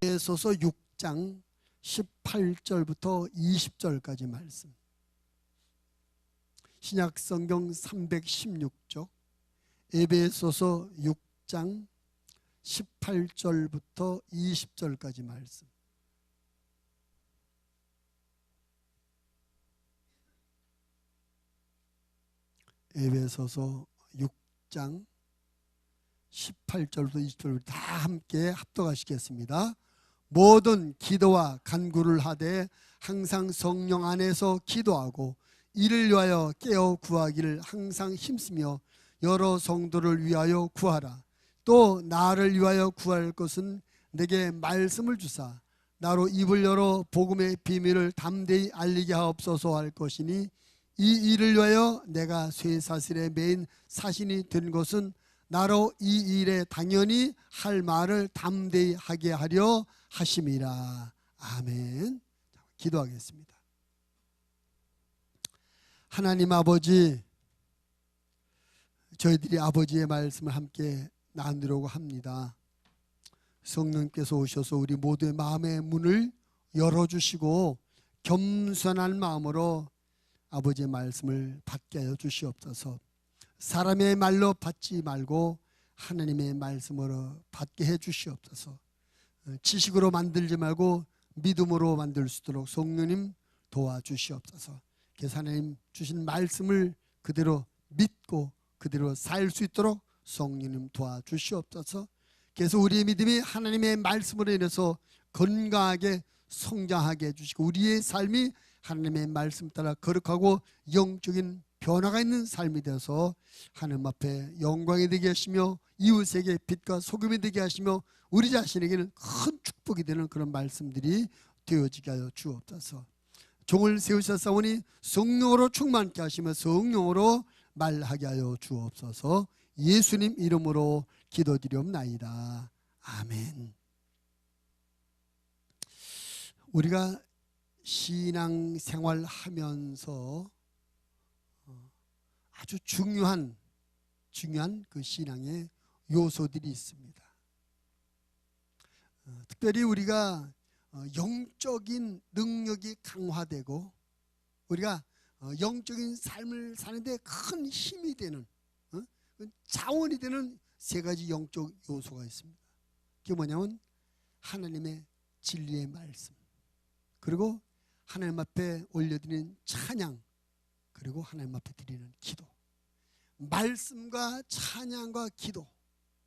에베소서 6장 18절부터 20절까지 말씀. 신약성경 316쪽 에베소서 6장 18절부터 20절까지 말씀. 에베소서 6장 18절부터 20절부터 다 함께 합독하시겠습니다. 모든 기도와 간구를 하되 항상 성령 안에서 기도하고 이를 위하여 깨어 구하기를 항상 힘쓰며 여러 성도를 위하여 구하라. 또 나를 위하여 구할 것은 내게 말씀을 주사 나로 입을 열어 복음의 비밀을 담대히 알리게 하옵소서 할 것이니 이 일을 위하여 내가 쇠사슬에 매인 사신이 된 것은 나로 이 일에 당연히 할 말을 담대히 하게 하려 하심이라. 아멘. 기도하겠습니다. 하나님 아버지, 저희들이 아버지의 말씀을 함께 나누려고 합니다. 성령께서 오셔서 우리 모두의 마음의 문을 열어주시고 겸손한 마음으로 아버지의 말씀을 받게 하여 주시옵소서. 사람의 말로 받지 말고 하나님의 말씀으로 받게 해 주시옵소서. 지식으로 만들지 말고 믿음으로 만들 수 있도록 성령님 도와주시옵소서. 그래서 하나님 주신 말씀을 그대로 믿고 그대로 살 수 있도록 성령님 도와주시옵소서. 그래서 우리의 믿음이 하나님의 말씀으로 인해서 건강하게 성장하게 해주시고 우리의 삶이 하나님의 말씀 따라 거룩하고 영적인 변화가 있는 삶이 되어서 하나님 앞에 영광이 되게 하시며 이웃에게 빛과 소금이 되게 하시며 우리 자신에게는 큰 축복이 되는 그런 말씀들이 되어지게 하여 주옵소서. 종을 세우셨사오니 성령으로 충만케 하시며 성령으로 말하게 하여 주옵소서. 예수님 이름으로 기도드리옵나이다. 아멘. 우리가 신앙생활 하면서 아주 중요한 그 신앙의 요소들이 있습니다. 특별히 우리가 영적인 능력이 강화되고 우리가 영적인 삶을 사는데 큰 힘이 되는 자원이 되는 세 가지 영적 요소가 있습니다. 그게 뭐냐면 하나님의 진리의 말씀, 그리고 하나님 앞에 올려드리는 찬양, 그리고 하나님 앞에 드리는 기도. 말씀과 찬양과 기도,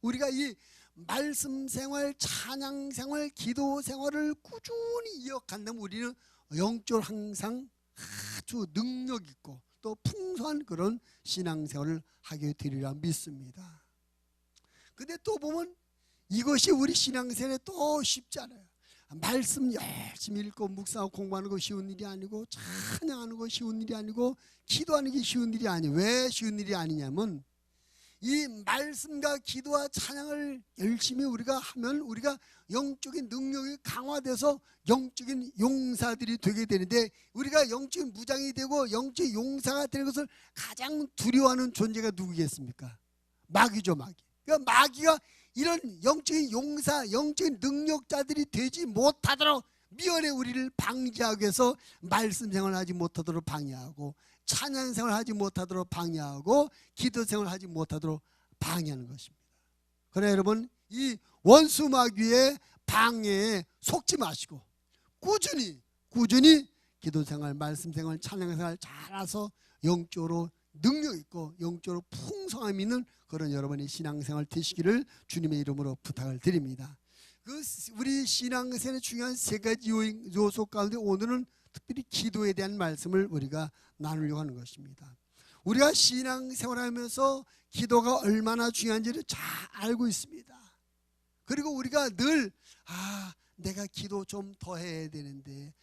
우리가 이 말씀 생활, 찬양 생활, 기도 생활을 꾸준히 이어간다면 우리는 영적으로 항상 아주 능력 있고 또 풍성한 그런 신앙생활을 하게 되리라 믿습니다. 근데 또 보면 이것이 우리 신앙생활에 또 쉽지 않아요. 말씀 열심히 읽고 묵상하고 공부하는 거 쉬운 일이 아니고 찬양하는 거 쉬운 일이 아니고 기도하는 게 쉬운 일이 아니에요. 왜 쉬운 일이 아니냐면 이 말씀과 기도와 찬양을 열심히 우리가 하면 우리가 영적인 능력이 강화돼서 영적인 용사들이 되게 되는데 우리가 영적인 무장이 되고 영적인 용사가 되는 것을 가장 두려워하는 존재가 누구겠습니까? 마귀죠, 마귀. 그러니까 마귀가 이런 영적인 용사, 영적인 능력자들이 되지 못하도록 미연에 우리를 방지하기 위해서 말씀 생활을 하지 못하도록 방해하고 찬양 생활을 하지 못하도록 방해하고 기도 생활을 하지 못하도록 방해하는 것입니다. 그러나 여러분, 이 원수 마귀의 방해에 속지 마시고 꾸준히 기도 생활, 말씀 생활, 찬양 생활 잘해서 영적으로 능력 있고 영적으로 풍성함 있는 그런 여러분의 신앙생활 되시기를 주님의 이름으로 부탁을 드립니다. 우리 신앙생활의 중요한 세 가지 요소 가운데 오늘은 특별히 기도에 대한 말씀을 우리가 나누려고 하는 것입니다. 우리가 신앙생활하면서 기도가 얼마나 중요한지를 잘 알고 있습니다. 그리고 우리가 늘 내가 기도 좀 더 해야 되는데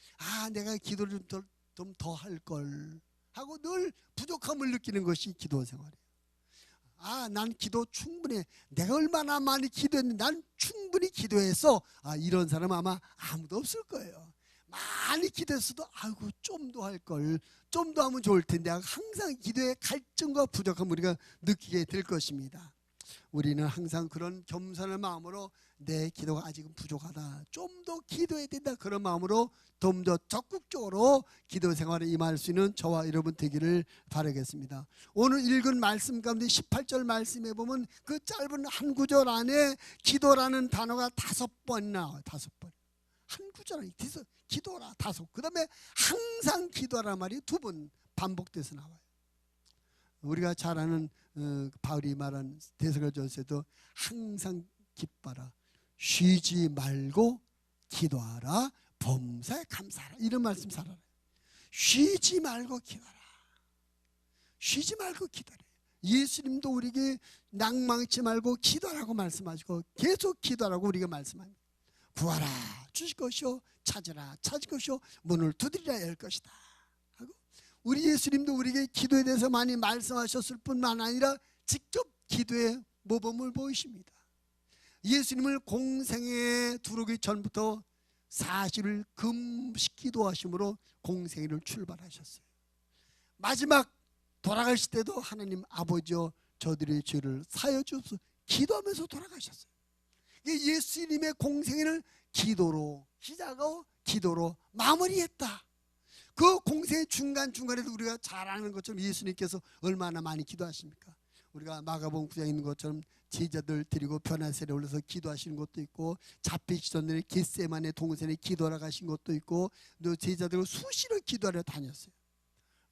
내가 기도를 좀 더 할 걸 하고 늘 부족함을 느끼는 것이 기도 생활이에요. 난 기도 충분해. 내가 얼마나 많이 기도했는데 난 충분히 기도해서 이런 사람은 아마 아무도 없을 거예요. 많이 기도했어도 좀 더 할 걸, 좀 더 하면 좋을 텐데 항상 기도의 갈증과 부족함을 우리가 느끼게 될 것입니다. 우리는 항상 그런 겸손한 마음으로 내 기도가 아직은 부족하다, 좀 더 기도해야 된다, 그런 마음으로 좀 더 적극적으로 기도 생활에 임할 수 있는 저와 여러분 되기를 바라겠습니다. 오늘 읽은 말씀 가운데 18절 말씀에 보면 그 짧은 한 구절 안에 기도라는 단어가 5번 나와요. 5번. 한 구절 안에 기도라 5. 그 다음에 항상 기도하란 말이 2번 반복돼서 나와요. 우리가 잘 아는 바울이 말한 데살로니가전서에도 항상 기뻐라, 쉬지 말고 기도하라, 범사에 감사하라, 이런 말씀 살아라. 쉬지 말고 기도하라. 쉬지 말고 기도하라. 예수님도 우리에게 낭망치 말고 기도하라고 말씀하시고 계속 기도하라고 우리가 말씀합니다. 구하라 주실 것이요, 찾으라 찾을 것이요, 문을 두드리라 열 것이다 하고, 우리 예수님도 우리에게 기도에 대해서 많이 말씀하셨을 뿐만 아니라 직접 기도의 모범을 보이십니다. 예수님을 공생에 들어오기 전부터 40일 금식 기도하심으로 공생애를 출발하셨어요. 마지막 돌아가실 때도 하나님 아버지여 저들의 죄를 사여 주옵소서 기도하면서 돌아가셨어요. 예수님의 공생애를 기도로 시작하고 기도로 마무리했다. 그 공생의 중간중간에도 우리가 잘 아는 것처럼 예수님께서 얼마나 많이 기도하십니까? 우리가 마가복음 9장에 있는 것처럼 제자들 데리고 변화산에 올라서 기도하시는 것도 있고, 잡히기 전에 겟세마네 동산에 기도하러 가신 것도 있고, 또 제자들과 수시로 기도하러 다녔어요.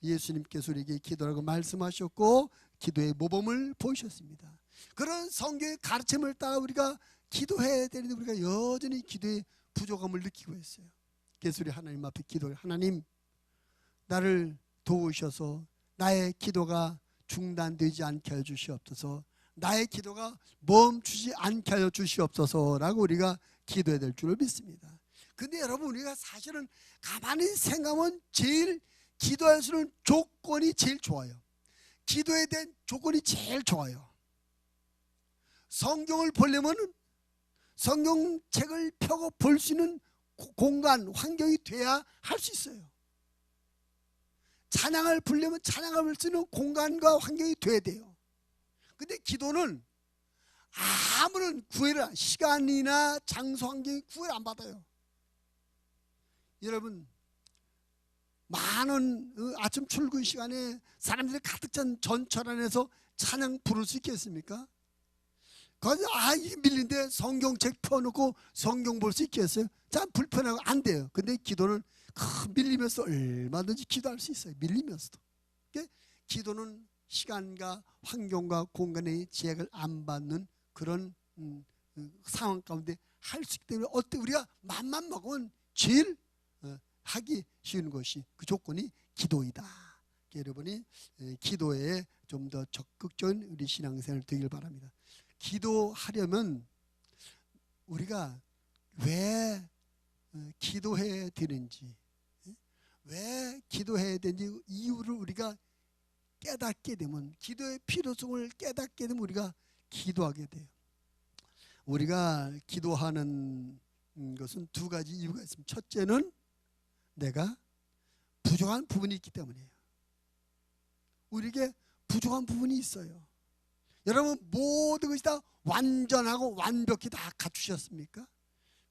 예수님께서 우리에게 기도라고 말씀하셨고 기도의 모범을 보이셨습니다. 그런 성경의 가르침을 따라 우리가 기도해야 되는데 우리가 여전히 기도의 부족함을 느끼고 있어요. 그래서 우리 하나님 앞에 기도를, 하나님 나를 도우셔서 나의 기도가 중단되지 않게 해 주시옵소서, 나의 기도가 멈추지 않게 하여 주시옵소서라고 우리가 기도해야 될 줄을 믿습니다. 근데 여러분, 우리가 사실은 가만히 생각하면 제일 기도할 수 있는 조건이 제일 좋아요. 기도에 대한 조건이 제일 좋아요. 성경을 보려면 성경책을 펴고 볼 수 있는 공간, 환경이 돼야 할 수 있어요. 찬양을 부르려면 찬양을 볼 수 있는 공간과 환경이 돼야 돼요. 근데 기도는 아무런 구애를, 시간이나 장소, 환경이 구애를 안 받아요. 여러분, 많은 아침 출근 시간에 사람들이 가득 찬 전철 안에서 찬양 부를 수 있겠습니까? 거기서 이게 밀린데 성경책 펴놓고 성경 볼 수 있겠어요? 참 불편하고 안 돼요. 근데 기도는 밀리면서 얼마든지 기도할 수 있어요. 밀리면서도. 기도는 시간과 환경과 공간의 제약을 안 받는 그런 상황 가운데 할 수 있기 때문에, 우리가 맘만 먹으면 제일 하기 쉬운 것이, 그 조건이 기도이다. 여러분이 기도에 좀 더 적극적인 우리 신앙생활 되길 바랍니다. 기도하려면 우리가 왜 기도해야 되는지, 왜 기도해야 되는지 이유를 우리가 깨닫게 되면, 기도의 필요성을 깨닫게 되면 우리가 기도하게 돼요. 우리가 기도하는 것은 2가지 이유가 있습니다. 첫째는 내가 부족한 부분이 있기 때문이에요. 우리에게 부족한 부분이 있어요. 여러분, 모든 것이 다 완전하고 완벽히 다 갖추셨습니까?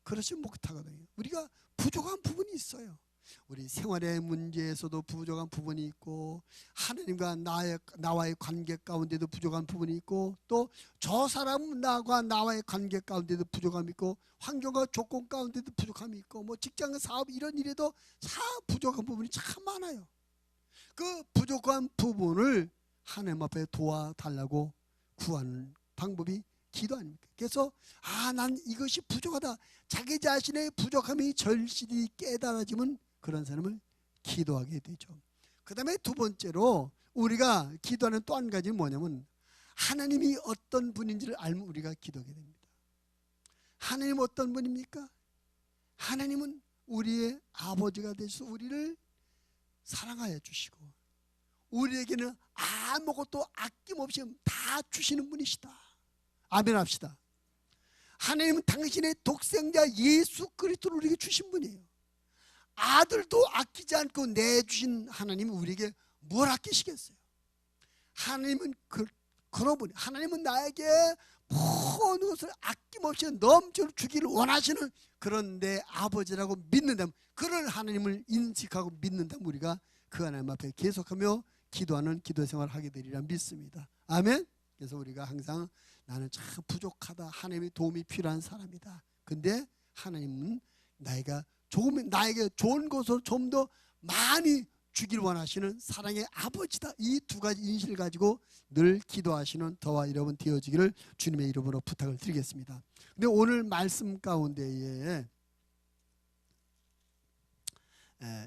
그렇지 못하거든요. 우리가 부족한 부분이 있어요. 우리 생활의 문제에서도 부족한 부분이 있고, 하나님과 나와의 관계 가운데도 부족한 부분이 있고, 또 저 사람 나와의 관계 가운데도 부족함이 있고, 환경과 조건 가운데도 부족함이 있고, 뭐 직장, 사업 이런 일에도 다 부족한 부분이 참 많아요. 그 부족한 부분을 하나님 앞에 도와달라고 구하는 방법이 기도 아닙니까? 그래서 난 이것이 부족하다, 자기 자신의 부족함이 절실히 깨달아지면 그런 사람을 기도하게 되죠. 그 다음에 2번째로 우리가 기도하는 또 한 가지는 뭐냐면, 하나님이 어떤 분인지를 알면 우리가 기도하게 됩니다. 하나님 어떤 분입니까? 하나님은 우리의 아버지가 되셔서 우리를 사랑하여 주시고, 우리에게는 아무것도 아낌없이 다 주시는 분이시다. 아멘 합시다. 하나님은 당신의 독생자 예수 그리스도를 우리에게 주신 분이에요. 아들도 아끼지 않고 내주신 하나님은 우리에게 뭘 아끼시겠어요? 하나님은 그런 분이에요. 하나님은 나에게 모든 것을 아낌없이 넘쳐 주기를 원하시는 그런 내 아버지라고 믿는다면, 그런 하나님을 인식하고 믿는다면 우리가 그 하나님 앞에 계속하며 기도하는 기도 생활을 하게 되리라 믿습니다. 아멘. 그래서 우리가 항상 나는 참 부족하다, 하나님의 도움이 필요한 사람이다. 근데 하나님은 나에게 좋은 것을 좀 더 많이 주기를 원하시는 사랑의 아버지다. 이 두 가지 인식을 가지고 늘 기도하시는 저와 여러분 되어지기를 주님의 이름으로 부탁을 드리겠습니다. 근데 오늘 말씀 가운데에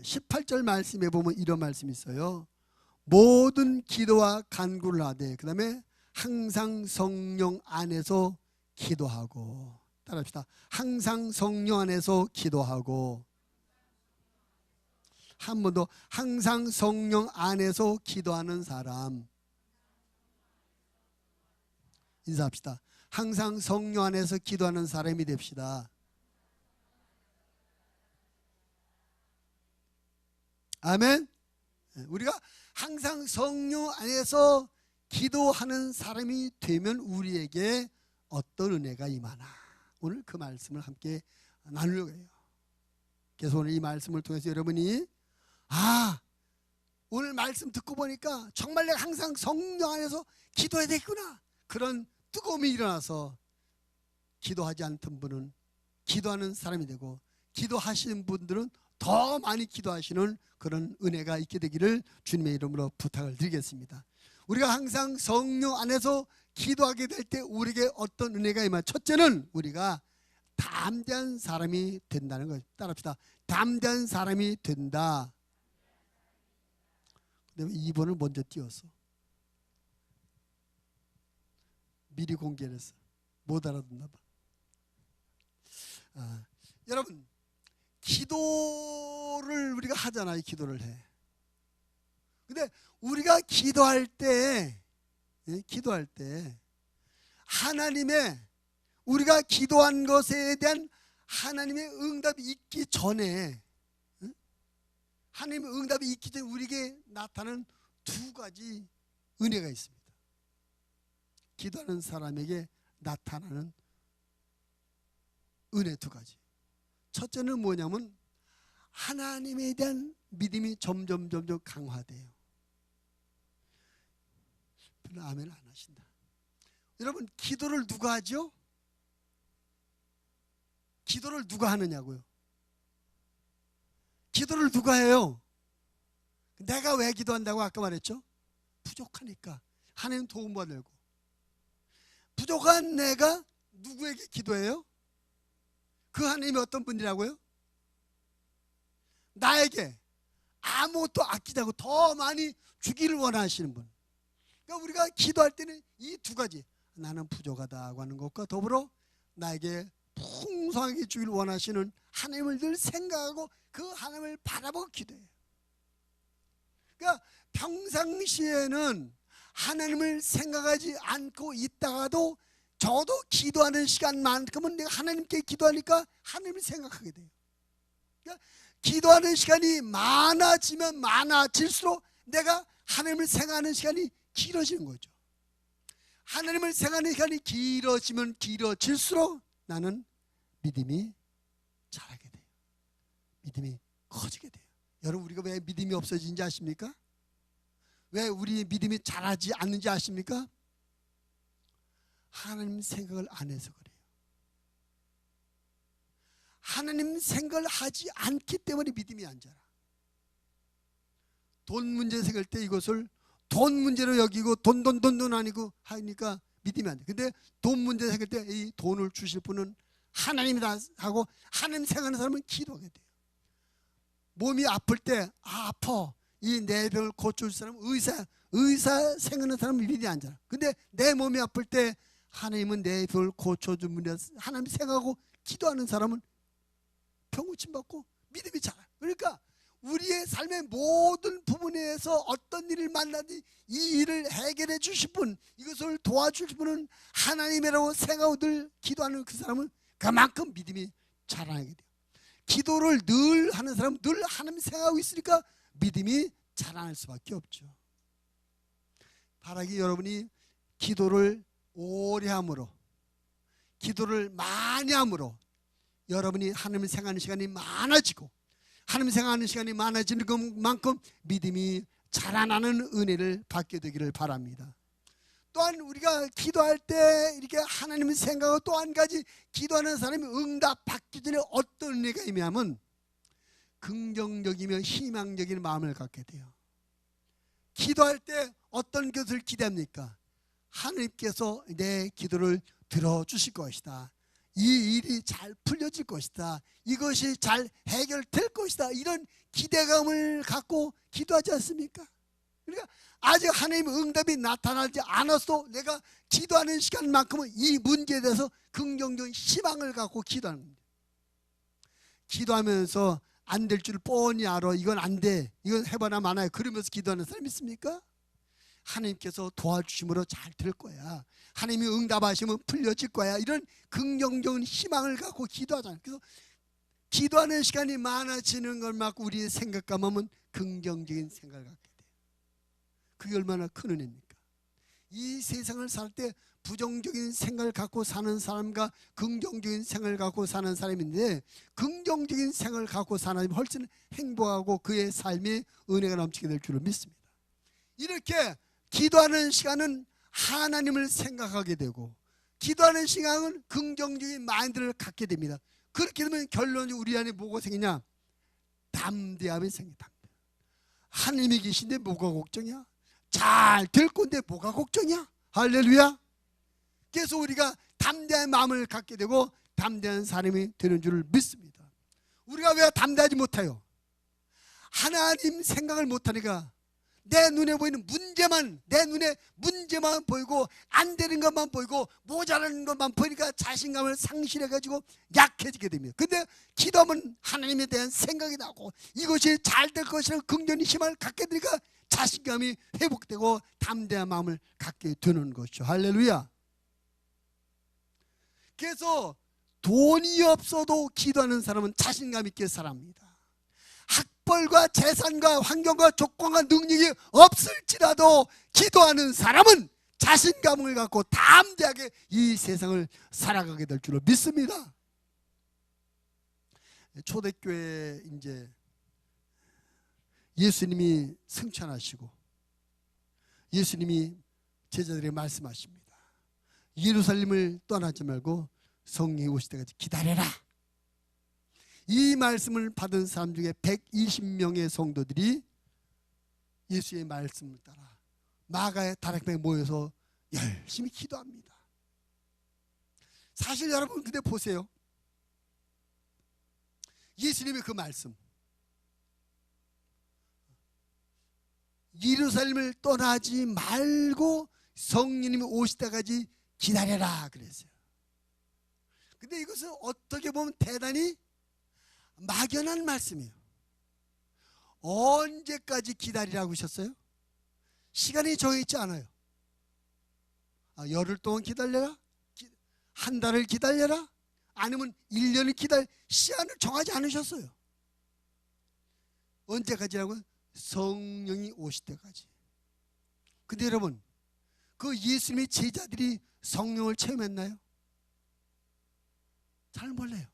18절 말씀에 보면 이런 말씀이 있어요. 모든 기도와 간구를 하되, 그 다음에 항상 성령 안에서 기도하고. 따라합시다. 항상 성령 안에서 기도하고. 한 번 더. 항상 성령 안에서 기도하는 사람. 인사합시다. 항상 성령 안에서 기도하는 사람이 됩시다. 아멘. 우리가 항상 성령 안에서 기도하는 사람이 되면 우리에게 어떤 은혜가 임하나, 오늘 그 말씀을 함께 나누려고 해요. 그래서 오늘 이 말씀을 통해서 여러분이 오늘 말씀 듣고 보니까 정말 내가 항상 성령 안에서 기도해야 되겠구나, 그런 뜨거움이 일어나서 기도하지 않던 분은 기도하는 사람이 되고, 기도하시는 분들은 더 많이 기도하시는 그런 은혜가 있게 되기를 주님의 이름으로 부탁을 드리겠습니다. 우리가 항상 성령 안에서 기도하게 될 때 우리에게 어떤 은혜가 임하나, 첫째는 우리가 담대한 사람이 된다는 거예요. 따라합시다. 담대한 사람이 된다. 근데 2번을 먼저 띄웠어. 미리 공개를 했어. 못 알아듣나 봐. 여러분, 기도를 우리가 하잖아요. 기도를 해. 근데 우리가 기도할 때 하나님의, 우리가 기도한 것에 대한 하나님의 응답이 있기 전에, 하나님의 응답이 있기 전에 우리에게 나타나는 두 가지 은혜가 있습니다. 기도하는 사람에게 나타나는 은혜 두 가지. 첫째는 뭐냐면 하나님에 대한 믿음이 점점 강화돼요. 별로 아멘 안 하신다. 여러분, 기도를 누가 하죠? 기도를 누가 하느냐고요? 기도를 누가 해요? 내가 왜 기도한다고 아까 말했죠? 부족하니까. 하나님 도움받으려고. 부족한 내가 누구에게 기도해요? 그 하나님이 어떤 분이라고요? 나에게 아무것도 아끼지 않고 더 많이 주기를 원하시는 분. 그러니까 우리가 기도할 때는 이 두 가지, 나는 부족하다고 하는 것과 더불어 나에게 풍성하게 주기를 원하시는 하나님을 늘 생각하고 그 하나님을 바라보고 기도해요. 그러니까 평상시에는 하나님을 생각하지 않고 있다가도 저도 기도하는 시간만큼은 내가 하나님께 기도하니까 하나님을 생각하게 돼요. 그러니까 기도하는 시간이 많아지면 많아질수록 내가 하나님을 생각하는 시간이 길어지는 거죠. 하나님을 생각하는 시간이 길어지면 길어질수록 나는 믿음이 자라게 돼요. 믿음이 커지게 돼요. 여러분, 우리가 왜 믿음이 없어지는지 아십니까? 왜 우리 믿음이 자라지 않는지 아십니까? 하나님 생각을 안 해서 그래요. 하나님 생각을 하지 않기 때문에 믿음이 안 자라. 돈 문제 생각할 때 이것을 돈 문제로 여기고 돈 아니고 하니까 믿음이 안 돼. 근데 돈 문제 생각할 때 이 돈을 주실 분은 하나님이다 하고 하나님 생각하는 사람은 기도하게 돼요. 몸이 아플 때 아파, 이 내 병을 고쳐줄 사람은 의사 생각하는 사람은 믿음이 안 자라. 근데 내 몸이 아플 때 하나님은 내 병을 고쳐준 분이라 하나님 생각하고 기도하는 사람은 병 고침받고 믿음이 자라. 그러니까 우리의 삶의 모든 부분에서 어떤 일을 만나든지 이 일을 해결해 주실 분, 이것을 도와주실 분은 하나님이라고 생각하고 늘 기도하는 그 사람은 그만큼 믿음이 자라나게 돼요. 기도를 늘 하는 사람은 늘 하나님 생각하고 있으니까 믿음이 자라날 수밖에 없죠. 바라기 여러분이 기도를 오래 함으로, 기도를 많이 함으로 여러분이 하나님을 생각하는 시간이 많아지고 하나님 생각하는 시간이 많아지는 것만큼 믿음이 자라나는 은혜를 받게 되기를 바랍니다. 또한 우리가 기도할 때 이렇게 하나님을 생각하고 또 한 가지 기도하는 사람이 응답 받기 전에 어떤 은혜가 있냐면 긍정적이며 희망적인 마음을 갖게 돼요. 기도할 때 어떤 것을 기대합니까? 하나님께서 내 기도를 들어주실 것이다. 이 일이 잘 풀려질 것이다. 이것이 잘 해결될 것이다. 이런 기대감을 갖고 기도하지 않습니까? 그러니까 아직 하나님의 응답이 나타나지 않았어도 내가 기도하는 시간만큼은 이 문제에 대해서 긍정적인 희망을 갖고 기도하는 겁니다. 기도하면서 안 될 줄 뻔히 알아. 이건 안 돼. 이건 해봐나 마나요. 그러면서 기도하는 사람 있습니까? 하나님께서 도와주심으로 잘 될 거야. 하나님이 응답하시면 풀려질 거야. 이런 긍정적인 희망을 갖고 기도하잖아요. 그래서 기도하는 시간이 많아지는 걸 막고 우리의 생각감하면 긍정적인 생각을 갖게 돼요. 그게 얼마나 큰 은혜입니까? 이 세상을 살 때 부정적인 생각을 갖고 사는 사람과 긍정적인 생각을 갖고 사는 사람인데 긍정적인 생각을 갖고 사는 사람이 훨씬 행복하고 그의 삶에 은혜가 넘치게 될 줄을 믿습니다. 이렇게 기도하는 시간은 하나님을 생각하게 되고 기도하는 시간은 긍정적인 마인드를 갖게 됩니다. 그렇게 되면 결론이 우리 안에 뭐가 생기냐? 담대함이 생깁니다. 하나님이 계신데 뭐가 걱정이야? 잘 될 건데 뭐가 걱정이야? 할렐루야. 그래서 우리가 담대한 마음을 갖게 되고 담대한 사람이 되는 줄을 믿습니다. 우리가 왜 담대하지 못해요? 하나님 생각을 못하니까 내 눈에 보이는 문제만, 내 눈에 문제만 보이고 안 되는 것만 보이고 모자라는 것만 보이니까 자신감을 상실해가지고 약해지게 됩니다. 근데 기도하면 하나님에 대한 생각이 나고 이것이 잘 될 것이라는 긍정의 희망을 갖게 되니까 자신감이 회복되고 담대한 마음을 갖게 되는 것이죠. 할렐루야. 그래서 돈이 없어도 기도하는 사람은 자신감 있게 살아갑니다. 학벌과 재산과 환경과 조건과 능력이 없을지라도 기도하는 사람은 자신감을 갖고 담대하게 이 세상을 살아가게 될 줄로 믿습니다. 초대교회 이제 예수님이 승천하시고 예수님이 제자들에게 말씀하십니다. 예루살렘을 떠나지 말고 성령이 오실 때까지 기다려라. 이 말씀을 받은 사람 중에 120명의 성도들이 예수의 말씀을 따라 마가의 다락방에 모여서 열심히 기도합니다. 사실 여러분 근데 보세요. 예수님의 그 말씀 예루살렘을 떠나지 말고 성령님이 오실 때까지 기다려라 그랬어요. 근데 이것은 어떻게 보면 대단히 막연한 말씀이에요. 언제까지 기다리라고 하셨어요? 시간이 정해있지 않아요. 열흘 동안 기다려라? 한 달을 기다려라? 아니면 1년을 기다려? 시간을 정하지 않으셨어요. 언제까지라고요? 성령이 오실 때까지. 근데 여러분 그 예수님의 제자들이 성령을 체험했나요? 잘 몰라요.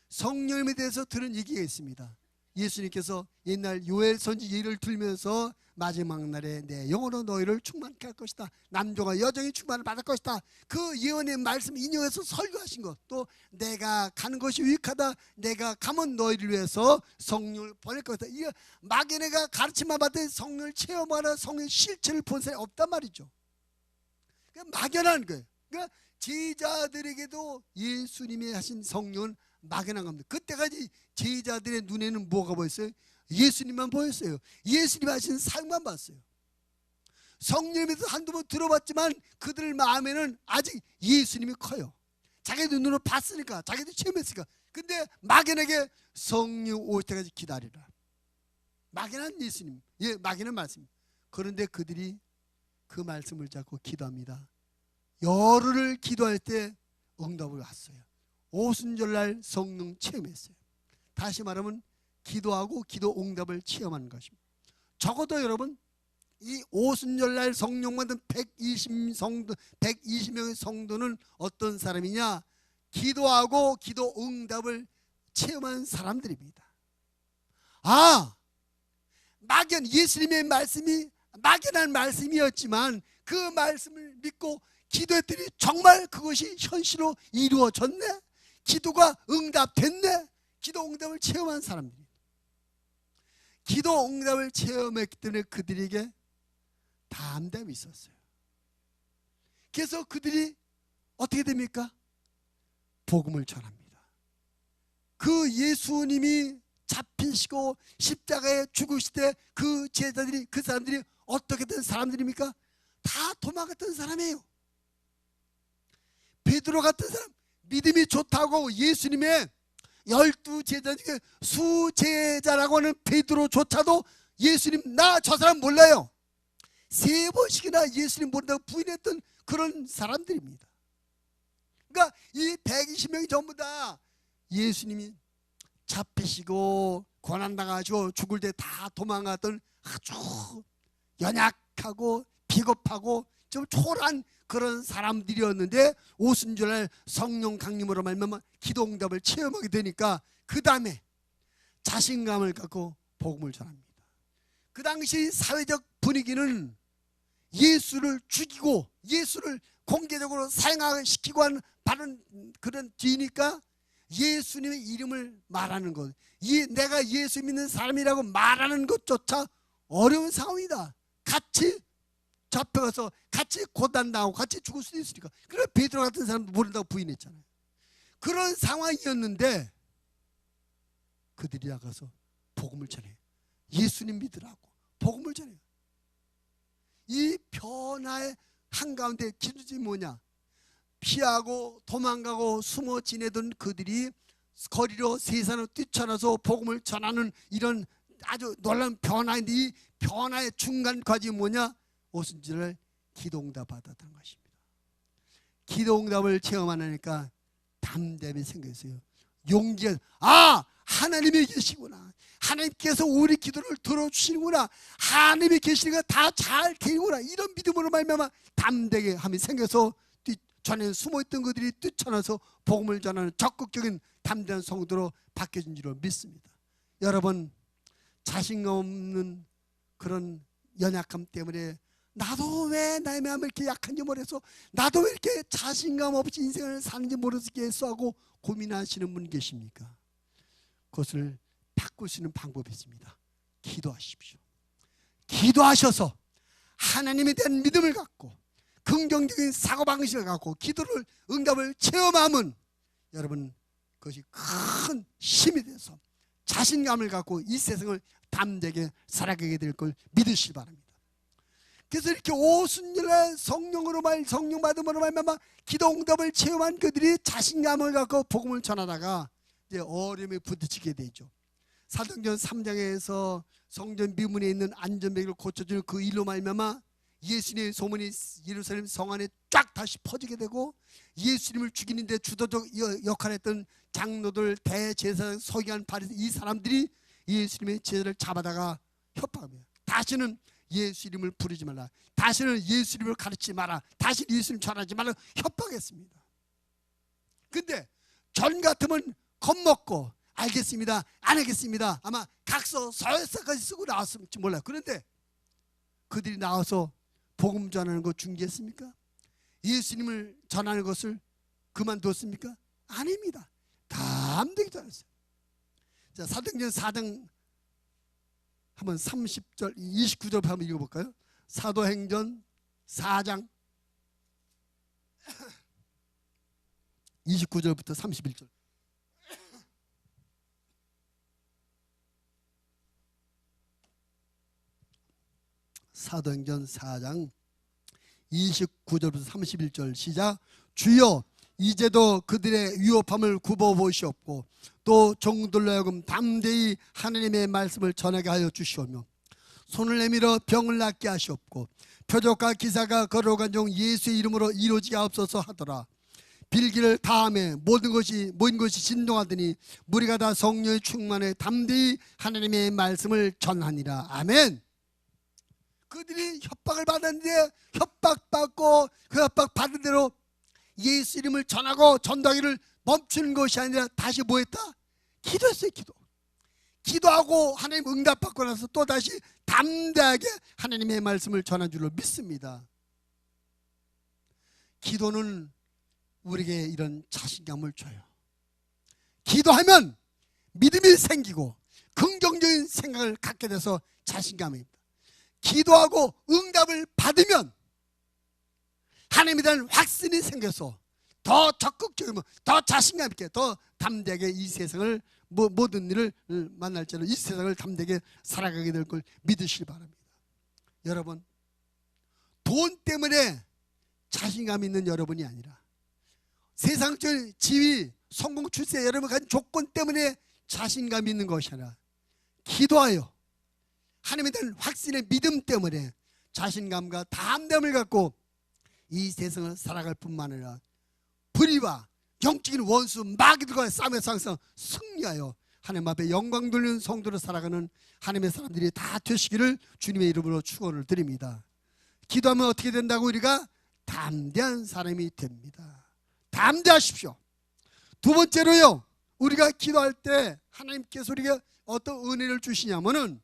성령님에 대해서 들은 얘기가 있습니다. 예수님께서 옛날 요엘 선지 예를 들면서 마지막 날에 내 영으로 너희를 충만케 할 것이다. 남종과 여종이 충만을 받을 것이다. 그 예언의 말씀 인용해서 설교하신 것. 또 내가 가는 것이 유익하다. 내가 가면 너희를 위해서 성령을 보낼 것이다. 이게 막연해가 가르침만 받은 성령을 체험하는 성령의 실체를 본 사람이 없단 말이죠. 막연한 거예요. 그러니까 제자들에게도 예수님이 하신 성령은 막연한 겁니다. 그때까지 제자들의 눈에는 뭐가 보였어요? 예수님만 보였어요. 예수님이 하신 사역만 봤어요. 성령에 대해서 한두 번 들어봤지만 그들 마음에는 아직 예수님이 커요. 자기들 눈으로 봤으니까, 자기들 체험했으니까. 근데 막연하게 성령 올 때까지 기다리라. 막연한 예수님, 막연한 말씀. 그런데 그들이 그 말씀을 잡고 기도합니다. 열흘을 기도할 때 응답을 왔어요. 오순절날 성령 체험했어요. 다시 말하면 기도하고 기도 응답을 체험하는 것입니다. 적어도 여러분 이 오순절날 성령 받은 120명의 성도는 어떤 사람이냐? 기도하고 기도 응답을 체험한 사람들입니다. 막연, 예수님의 말씀이 막연한 말씀이었지만 그 말씀을 믿고 기도했더니 정말 그것이 현실로 이루어졌네. 기도가 응답됐네. 기도 응답을 체험한 사람들입니다. 기도 응답을 체험했기 때문에 그들에게 담대함이 있었어요. 그래서 그들이 어떻게 됩니까? 복음을 전합니다. 그 예수님이 잡히시고 십자가에 죽으실 때 그 제자들이, 그 사람들이 어떻게 된 사람들입니까? 다 도망갔던 사람이에요. 베드로 같은 사람, 믿음이 좋다고 예수님의 12제자 중에 수제자라고 하는 베드로조차도 예수님, 나 저 사람 몰라요. 3번씩이나 예수님 모른다고 부인했던 그런 사람들입니다. 그러니까 이 120명이 전부 다 예수님이 잡히시고 고난당하시고 죽을 때 다 도망갔던 아주 연약하고 비겁하고 좀 초라한 그런 사람들이었는데 오순절날 성령 강림으로 말미암아 기도 응답을 체험하게 되니까 그 다음에 자신감을 갖고 복음을 전합니다. 그 당시 사회적 분위기는 예수를 죽이고 예수를 공개적으로 사형시키고 하는 바른 그런 뒤니까 예수님의 이름을 말하는 것, 내가 예수 믿는 사람이라고 말하는 것조차 어려운 상황이다. 같이 잡혀가서 같이 고단당하고 같이 죽을 수도 있으니까. 그래서 베드로 같은 사람도 모른다고 부인했잖아요. 그런 상황이었는데 그들이 나가서 복음을 전해요. 예수님 믿으라고 복음을 전해요. 이 변화의 한가운데 기준이 뭐냐? 피하고 도망가고 숨어 지내던 그들이 거리로 세상으로 뛰쳐나서 복음을 전하는 이런 아주 놀라운 변화인데, 이 변화의 중간 과정이 뭐냐? 오순절을 기도응답 받았다는 것입니다. 기도응답을 체험하니까 담대함이 생겼어요. 용기가, 하나님이 계시구나, 하나님께서 우리 기도를 들어주시는구나, 하나님이 계시니까 다 잘 되는구나, 이런 믿음으로 말미암아 담대게 함이 생겨서 전에 숨어있던 그들이 뛰쳐나서 복음을 전하는 적극적인 담대한 성도로 바뀌어진 줄로 믿습니다. 여러분, 자신감 없는 그런 연약함 때문에 나도 왜 나의 마음을 이렇게 약한지 모르겠어, 나도 왜 이렇게 자신감 없이 인생을 사는지 모르겠어 하고 고민하시는 분 계십니까? 그것을 바꿀 수 있는 방법이 있습니다. 기도하십시오. 기도하셔서 하나님에 대한 믿음을 갖고 긍정적인 사고방식을 갖고 기도를 응답을 체험하면 여러분 그것이 큰 힘이 돼서 자신감을 갖고 이 세상을 담대게 살아가게 될 걸 믿으시기 바랍니다. 그래서 이렇게 오순절날 성령 받음으로 말미암아 기도 응답을 체험한 그들이 자신감을 갖고 복음을 전하다가 이제 어려움에 부딪히게 되죠. 사도행전 3장에서 성전 미문에 있는 안전벨을 고쳐주는 그 일로 말미암아 예수님의 소문이 예루살렘 성 안에 쫙 다시 퍼지게 되고, 예수님을 죽이는 데 주도적 역할을 했던 장로들, 대제사장, 서기관, 바리새, 이 사람들이 예수님의 제자를 잡아다가 협박합니다. 다시는 예수 이름을 부르지 말라, 다시는 예수 이름을 가르치지 마라, 다시 예수님 전하지 말라 협박했습니다. 근데 전 같으면 겁먹고 알겠습니다, 안 하겠습니다, 아마 각서 서열서까지 쓰고 나왔을지 몰라요. 그런데 그들이 나와서 복음 전하는 거 중지했습니까? 예수님을 전하는 것을 그만뒀습니까? 아닙니다. 담대히 전했어요. 자, 사도행전 4장 한번 30절 29절 한번 읽어볼까요? 사도행전 4장 29절부터 31절. 사도행전 4장 29절부터 31절 시작. 주여 이제도 그들의 위협함을 굽어보시옵고 또 종들로 하여금 담대히 하나님의 말씀을 전하게 하여 주시오며 손을 내밀어 병을 낫게 하시옵고 표적과 기사가 걸어간 종 예수의 이름으로 이루어지게 하옵소서 하더라. 빌기를 다음에 모든 것이 진동하더니 무리가 다 성령의 충만에 담대히 하나님의 말씀을 전하니라. 아멘. 그들이 협박을 받았는데 협박받고 그 협박받은 대로 예수 이름을 전하고 전도하기를 멈추는 것이 아니라 다시 뭐 했다? 기도했어요. 기도하고 하나님 응답받고 나서 또 다시 담대하게 하나님의 말씀을 전한 줄로 믿습니다. 기도는 우리에게 이런 자신감을 줘요. 기도하면 믿음이 생기고 긍정적인 생각을 갖게 돼서 자신감입니다. 기도하고 응답을 받으면 하나님에 대한 확신이 생겨서 더 적극적이고 더 자신감 있게 더 담대하게 이 세상을 모든 일을 만날 때는 이 세상을 담대하게 살아가게 될 걸 믿으시기 바랍니다. 여러분, 돈 때문에 자신감 있는 여러분이 아니라 세상적인 지위, 성공, 출세, 여러분 가진 조건 때문에 자신감 있는 것이 아니라 기도하여 하나님에 대한 확신의 믿음 때문에 자신감과 담대함을 갖고 이 세상을 살아갈 뿐만 아니라 불의와 영적인 원수 마귀들과 싸움에서 항상 승리하여 하나님 앞에 영광 돌리는 성도로 살아가는 하나님의 사람들이 다 되시기를 주님의 이름으로 축원을 드립니다. 기도하면 어떻게 된다고? 우리가 담대한 사람이 됩니다. 담대하십시오. 두 번째로요, 우리가 기도할 때 하나님께서 우리가 어떤 은혜를 주시냐면은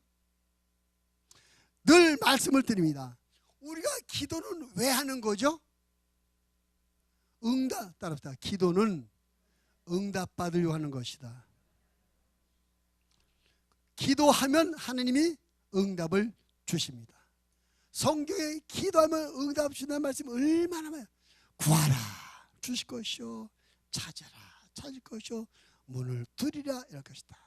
늘 말씀을 드립니다. 우리가 기도는 왜 하는 거죠? 따라합시다. 기도는 응답받으려고 하는 것이다. 기도하면 하나님이 응답을 주십니다. 성경에 기도하면 응답 주신다는 말씀 얼마나 많아요. 구하라 주실 것이요, 찾아라 찾을 것이요, 문을 두드리라 이럴 것이다.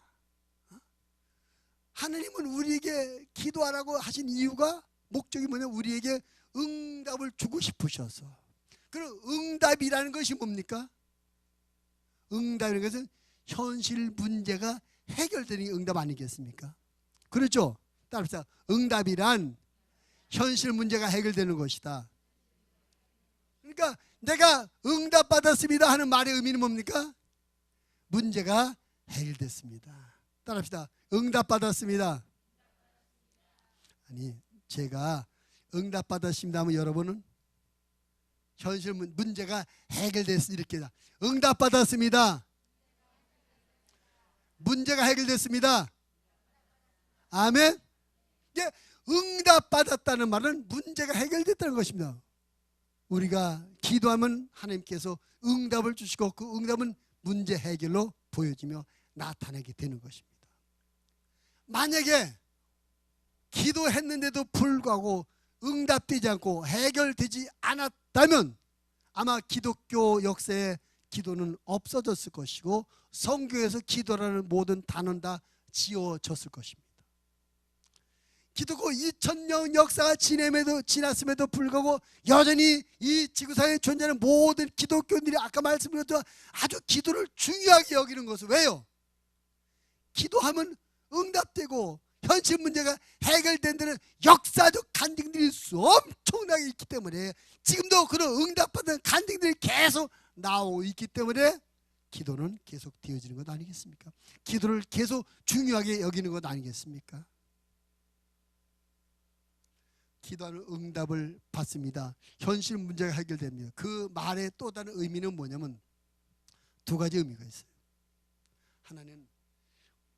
하나님은 우리에게 기도하라고 하신 이유가, 목적이 뭐냐? 우리에게 응답을 주고 싶으셔서. 그럼 응답이라는 것이 뭡니까? 응답이라는 것은 현실 문제가 해결되는 게 응답 아니겠습니까? 그렇죠? 따라서 응답이란 현실 문제가 해결되는 것이다. 그러니까 내가 응답받았습니다 하는 말의 의미는 뭡니까? 문제가 해결됐습니다. 따라합시다. 응답받았습니다. 아니, 제가 응답받았습니다 하면 여러분은 현실 문제가 해결됐습니다 이렇게 응답받았습니다. 문제가 해결됐습니다. 아멘. 이게 응답받았다는 말은 문제가 해결됐다는 것입니다. 우리가 기도하면 하나님께서 응답을 주시고 그 응답은 문제 해결로 보여지며 나타나게 되는 것입니다. 만약에 기도했는데도 불구하고 응답되지 않고 해결되지 않았다면 아마 기독교 역사에 기도는 없어졌을 것이고 성경에서 기도라는 모든 단어는 다 지워졌을 것입니다. 기독교 2000년 역사가 지났음에도 불구하고 여전히 이 지구상에 존재하는 모든 기독교인들이 아까 말씀드렸던 아주 기도를 중요하게 여기는 것은 왜요? 기도하면 응답되고 현실 문제가 해결된 데는 역사적 간증들이 엄청나게 있기 때문에 지금도 그런 응답받은 간증들이 계속 나오고 있기 때문에 기도는 계속 되어지는 것 아니겠습니까? 기도를 계속 중요하게 여기는 것 아니겠습니까? 기도하는 응답을 받습니다. 현실 문제가 해결됩니다. 그 말의 또 다른 의미는 뭐냐면 두 가지 의미가 있어요. 하나는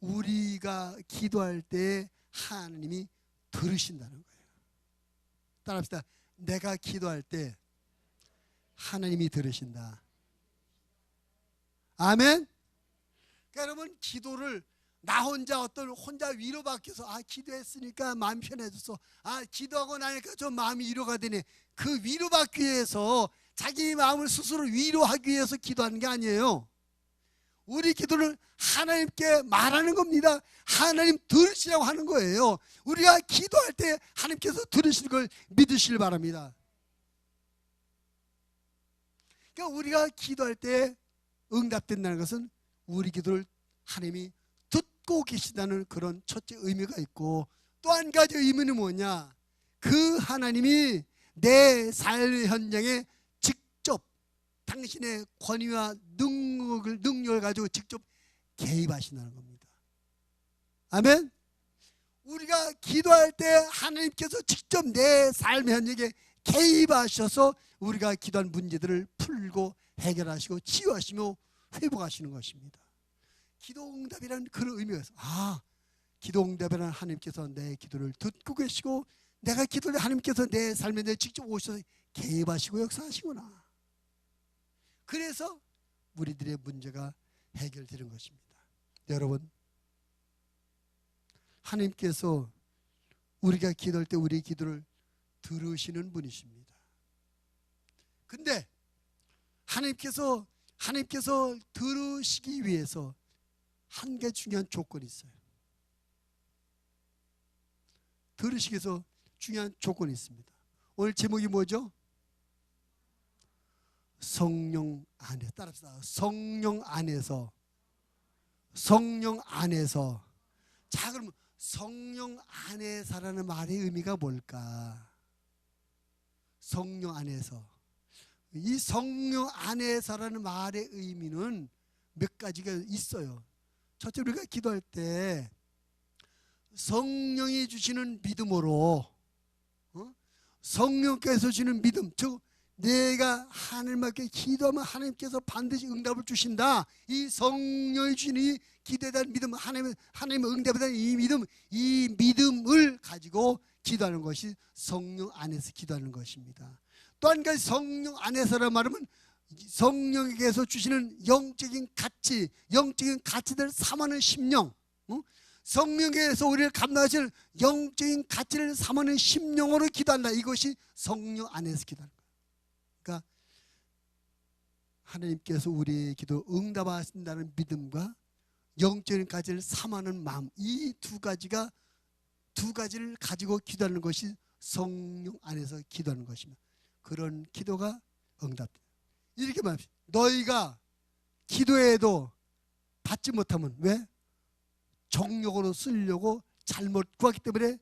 우리가 기도할 때 하나님이 들으신다는 거예요. 따라합시다. 내가 기도할 때 하나님이 들으신다. 아멘. 그러니까 여러분, 기도를 나 혼자 위로받기 위해서 기도했으니까 마음이 편해졌어. 기도하고 나니까 좀 마음이 위로가 되네. 그 위로받기 위해서 자기 마음을 스스로 위로하기 위해서 기도하는 게 아니에요. 우리 기도를 하나님께 말하는 겁니다. 하나님 들으시라고 하는 거예요. 우리가 기도할 때 하나님께서 들으시는 걸 믿으시길 바랍니다. 그러니까 우리가 기도할 때 응답된다는 것은 우리 기도를 하나님이 듣고 계시다는 그런 첫째 의미가 있고, 또 한 가지 의미는 뭐냐? 그 하나님이 내 삶의 현장에 직접 당신의 권위와 능력을 가지고 직접 개입하신다는 겁니다. 아멘. 우리가 기도할 때 하나님께서 직접 내 삶의 현장에 개입하셔서 우리가 기도한 문제들을 풀고 해결하시고 치유하시며 회복하시는 것입니다. 기도응답이라는 그런 의미가 있어요. 기도응답이라는 하나님께서 내 기도를 듣고 계시고 내가 기도를 하나님께서 내 삶에 내 직접 오셔서 개입하시고 역사하시구나. 그래서 우리들의 문제가 해결되는 것입니다. 여러분, 하나님께서 우리가 기도할 때 우리의 기도를 들으시는 분이십니다. 근데 하나님께서 들으시기 위해서 한 개 중요한 조건이 있어요. 들으시기 위해서 중요한 조건이 있습니다. 오늘 제목이 뭐죠? 성령 안에. 따라합시다. 성령 안에서. 성령 안에서. 자, 그러면 성령 안에서라는 말의 의미가 뭘까? 성령 안에서. 이 성령 안에서라는 말의 의미는 몇 가지가 있어요. 첫째, 우리가 기도할 때 성령이 주시는 믿음으로, 성령께서 주시는 믿음, 즉 내가 하나님께 기도하면 하나님께서 반드시 응답을 주신다. 이 성령이 주시는 이 기도에 대한 믿음, 하나님의 응답에 대한 이 믿음을 가지고 기도하는 것이 성령 안에서 기도하는 것입니다. 또 한 가지, 성령 안에서란 말은 성령에게서 주시는 영적인 가치, 영적인 가치들을 삼하는 심령, 성령에게서 우리를 감당하시는 영적인 가치를 삼하는 심령으로 기도한다. 이것이 성령 안에서 기도하는 거예요. 그러니까 하나님께서 우리의 기도 응답하신다는 믿음과 영적인 가치를 삼하는 마음, 이 두 가지를 가지고 기도하는 것이 성령 안에서 기도하는 것입니다. 그런 기도가 응답돼요. 이렇게 말합시다. 너희가 기도해도 받지 못하면 왜? 정욕으로 쓰려고 잘못 구하기 때문에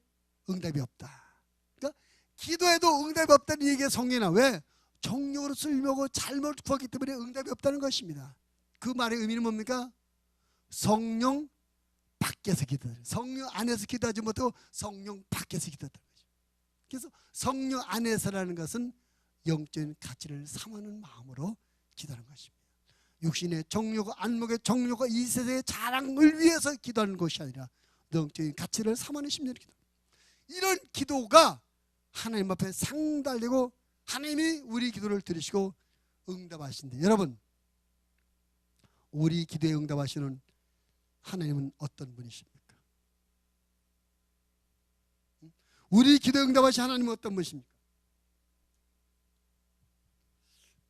응답이 없다. 그러니까 기도해도 응답이 없다는 얘기가 성경이나 왜? 정욕으로 쓰려고 잘못 구하기 때문에 응답이 없다는 것입니다. 그 말의 의미는 뭡니까? 성령 밖에서 기도하는, 성령 안에서 기도하지 못하고 성령 밖에서 기도한다는 거죠. 그래서 성령 안에서라는 것은 영적인 가치를 삼하는 마음으로 기도하는 것입니다. 육신의 정욕과 안목의 정욕과 이 세상의 자랑을 위해서 기도하는 것이 아니라 영적인 가치를 삼하는 심리로 기도합니다. 이런 기도가 하나님 앞에 상달되고 하나님이 우리 기도를 들으시고 응답하신대. 여러분, 우리 기도에 응답하시는 하나님은 어떤 분이십니까? 우리 기도에 응답하신 하나님은 어떤 분이십니까?